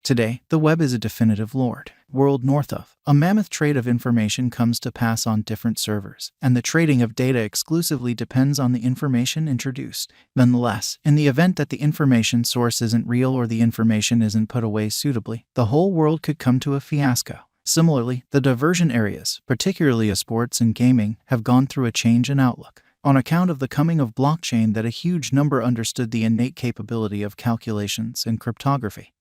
Today, the web is a definitive world north of. A mammoth trade of information comes to pass on different servers, and the trading of data exclusively depends on the information introduced. Nonetheless, in the event that the information source isn't real or the information isn't put away suitably, the whole world could come to a fiasco. Similarly, the diversion areas, particularly sports and gaming, have gone through a change in outlook. On account of the coming of blockchain that a huge number understood the innate capability of calculations and cryptography,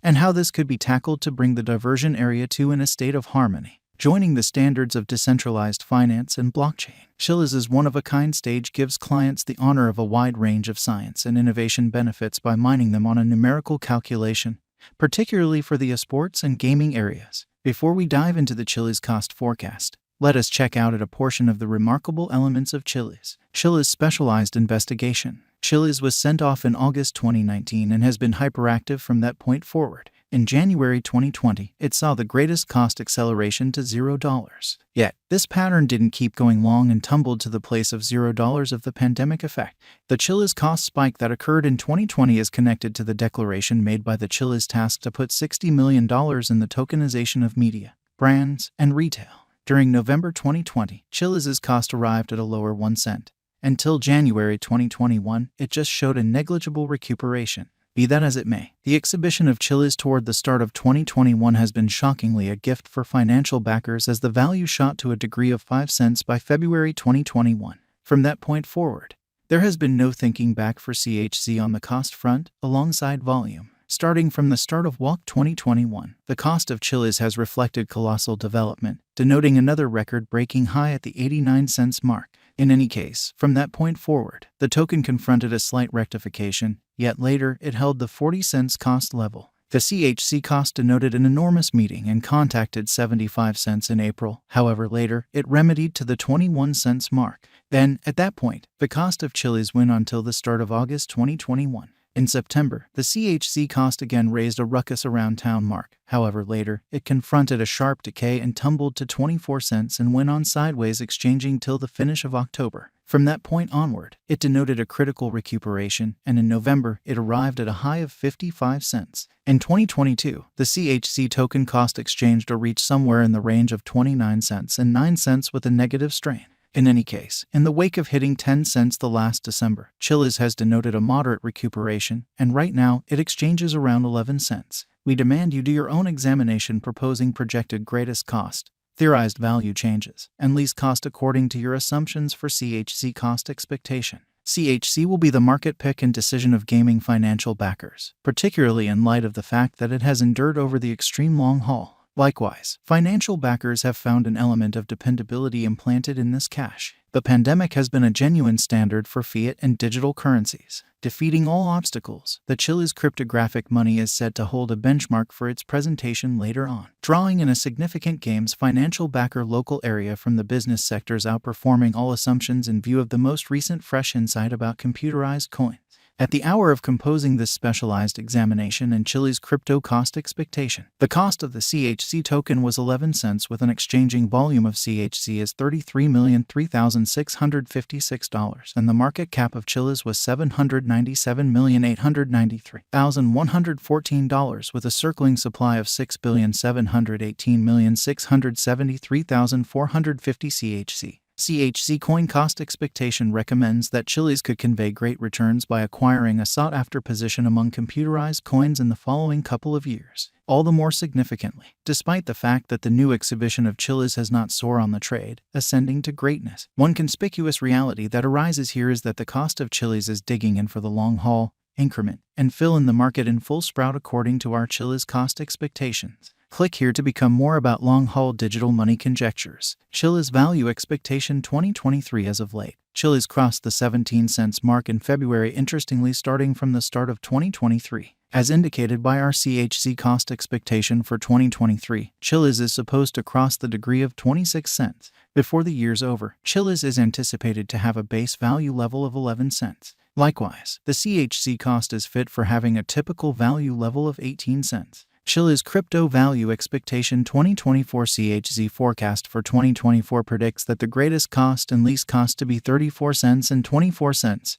and how this could be tackled to bring the diversion area in a state of harmony, joining the standards of decentralized finance and blockchain. Chiliz's one-of-a-kind stage gives clients the honor of a wide range of science and innovation benefits by mining them on a numerical calculation, particularly for the sports and gaming areas. Before we dive into the Chiliz cost forecast, let us check out a portion of the remarkable elements of Chiliz. Chiliz specialized investigation. Chiliz was sent off in August 2019 and has been hyperactive from that point forward. In January 2020, it saw the greatest cost acceleration to $0. Yet, this pattern didn't keep going long and tumbled to the place of $0 of the pandemic effect. The Chiliz cost spike that occurred in 2020 is connected to the declaration made by the Chiliz task to put $60 million in the tokenization of media, brands, and retail. During November 2020, Chiliz's cost arrived at a lower 1 cent. Until January 2021, it just showed a negligible recuperation. Be that as it may, the exhibition of Chiliz toward the start of 2021 has been shockingly a gift for financial backers as the value shot to a degree of 5 cents by February 2021. From that point forward, there has been no thinking back for CHZ on the cost front, alongside volume. Starting from the start of WAC 2021, the cost of Chiliz has reflected colossal development, denoting another record-breaking high at the 89 cents mark. In any case, from that point forward, the token confronted a slight rectification, yet later it held the 40 cents cost level. The CHZ cost denoted an enormous meeting and contacted 75 cents in April. However, later, it remedied to the 21 cents mark. Then, at that point, the cost of Chiliz went until the start of August 2021. In September, the CHZ cost again raised a ruckus around town mark. However, later, it confronted a sharp decay and tumbled to 24 cents and went on sideways, exchanging till the finish of October. From that point onward, it denoted a critical recuperation, and in November, it arrived at a high of 55 cents. In 2022, the CHZ token cost exchanged or reached somewhere in the range of 29 cents and 9 cents with a negative strain. In any case, in the wake of hitting 10 cents the last December, Chiliz has denoted a moderate recuperation, and right now, it exchanges around 11 cents. We demand you do your own examination proposing projected greatest cost, theorized value changes, and least cost according to your assumptions for CHZ cost expectation. CHZ will be the market pick and decision of gaming financial backers, particularly in light of the fact that it has endured over the extreme long haul. Likewise, financial backers have found an element of dependability implanted in this cash. The pandemic has been a genuine standard for fiat and digital currencies, defeating all obstacles. The Chiliz cryptographic money is said to hold a benchmark for its presentation later on, drawing in a significant games financial backer local area from the business sectors, outperforming all assumptions in view of the most recent fresh insight about computerized coins. At the hour of composing this specialized examination and Chiliz crypto cost expectation, the cost of the CHZ token was 11 cents with an exchanging volume of CHZ as $33,003,656, and the market cap of Chiliz was $797,893,114 with a circling supply of 6,718,673,450 CHZ. CHZ coin cost expectation recommends that Chiliz could convey great returns by acquiring a sought-after position among computerized coins in the following couple of years. All the more significantly, despite the fact that the new exhibition of Chiliz has not soared on the trade, ascending to greatness. One conspicuous reality that arises here is that the cost of Chiliz is digging in for the long haul, increment, and fill in the market in full sprout according to our Chiliz cost expectations. Click here to become more about long-haul digital money conjectures. Chiliz value expectation 2023. As of late, Chiliz crossed the 17 cents mark in February, interestingly starting from the start of 2023. As indicated by our CHZ cost expectation for 2023, Chiliz is supposed to cross the degree of 26 cents. Before the year's over, Chiliz is anticipated to have a base value level of 11 cents. Likewise, the CHZ cost is fit for having a typical value level of 18 cents. Chiliz crypto value expectation 2024 CHZ forecast for 2024 predicts that the greatest cost and least cost to be 34 cents and 24 cents.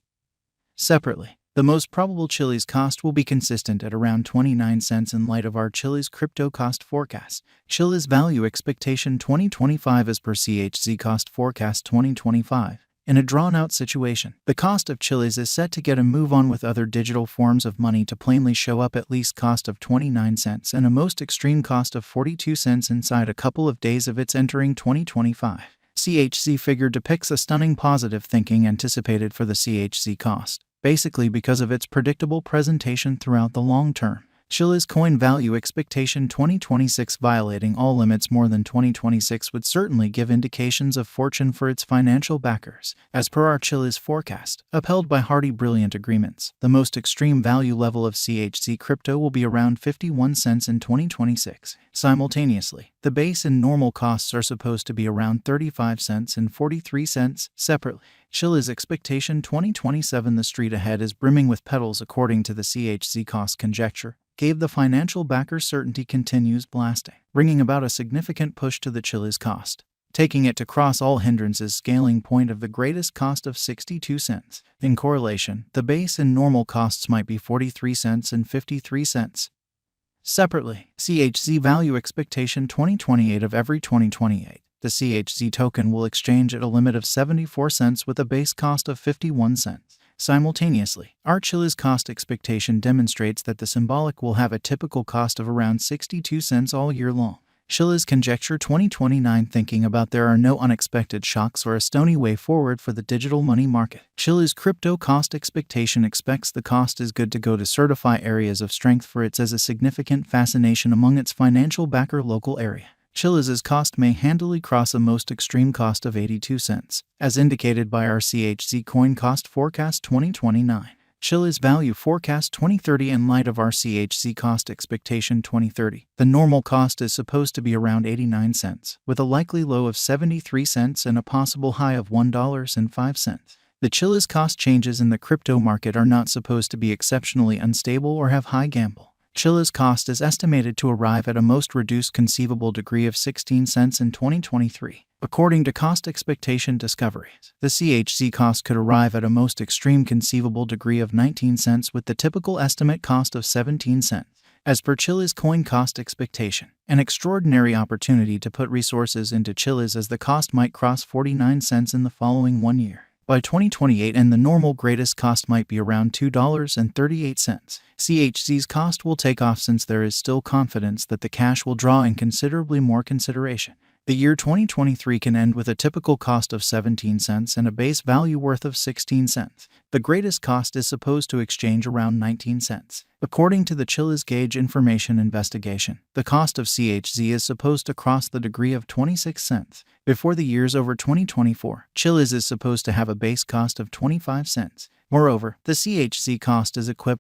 Separately, The most probable Chiliz cost will be consistent at around 29 cents in light of our Chiliz crypto cost forecast. Chiliz value expectation 2025 as per Chz cost forecast 2025. In a drawn-out situation, the cost of Chiliz is set to get a move on with other digital forms of money to plainly show up at least cost of 29 cents and a most extreme cost of 42 cents inside a couple of days of its entering 2025. Chz figure depicts a stunning positive thinking anticipated for the Chz cost, basically because of its predictable presentation throughout the long term. Chiliz coin value expectation 2026 violating all limits more than 2026 would certainly give indications of fortune for its financial backers. As per our Chiliz forecast, upheld by hearty brilliant agreements, the most extreme value level of Chz crypto will be around 51 cents in 2026. Simultaneously, the base and normal costs are supposed to be around 35 cents and 43 cents, separately. Chiliz expectation 2027 the street ahead is brimming with pedals according to the Chz cost conjecture, gave the financial backer certainty continues blasting, bringing about a significant push to the Chiliz cost, taking it to cross all hindrances scaling point of the greatest cost of 62 cents. In correlation, the base and normal costs might be 43 cents and 53 cents. Separately, Chz value expectation 2028 of every 2028. The Chz token will exchange at a limit of 74 cents with a base cost of 51 cents. Simultaneously, our Chiliz cost expectation demonstrates that the symbolic will have a typical cost of around 62 cents all year long. Chiliz conjecture 2029 thinking about there are no unexpected shocks or a stony way forward for the digital money market. Chiliz crypto cost expectation expects the cost is good to go to certify areas of strength for its as a significant fascination among its financial backer local area. Chiliz's cost may handily cross a most extreme cost of 82 cents, as indicated by our Chz coin cost forecast 2029. Chiliz value forecast 2030 in light of our Chz cost expectation 2030. The normal cost is supposed to be around 89 cents, with a likely low of 73 cents and a possible high of $1.05. The Chiliz cost changes in the crypto market are not supposed to be exceptionally unstable or have high gamble. Chiliz cost is estimated to arrive at a most reduced conceivable degree of 16 cents in 2023. According to cost expectation discoveries, the Chz cost could arrive at a most extreme conceivable degree of 19 cents with the typical estimate cost of 17 cents. As per Chiliz coin cost expectation, an extraordinary opportunity to put resources into Chiliz as the cost might cross 49 cents in the following 1 year. By 2028 and the normal greatest cost might be around $2.38. Chz's cost will take off since there is still confidence that the cash will draw in considerably more consideration. The year 2023 can end with a typical cost of 17 cents and a base value worth of 16 cents. The greatest cost is supposed to exchange around 19 cents. According to the Chiliz Gauge Information Investigation, the cost of Chz is supposed to cross the degree of 26 cents. Before the year's over 2024, Chiliz is supposed to have a base cost of 25 cents. Moreover, the Chz cost is equipped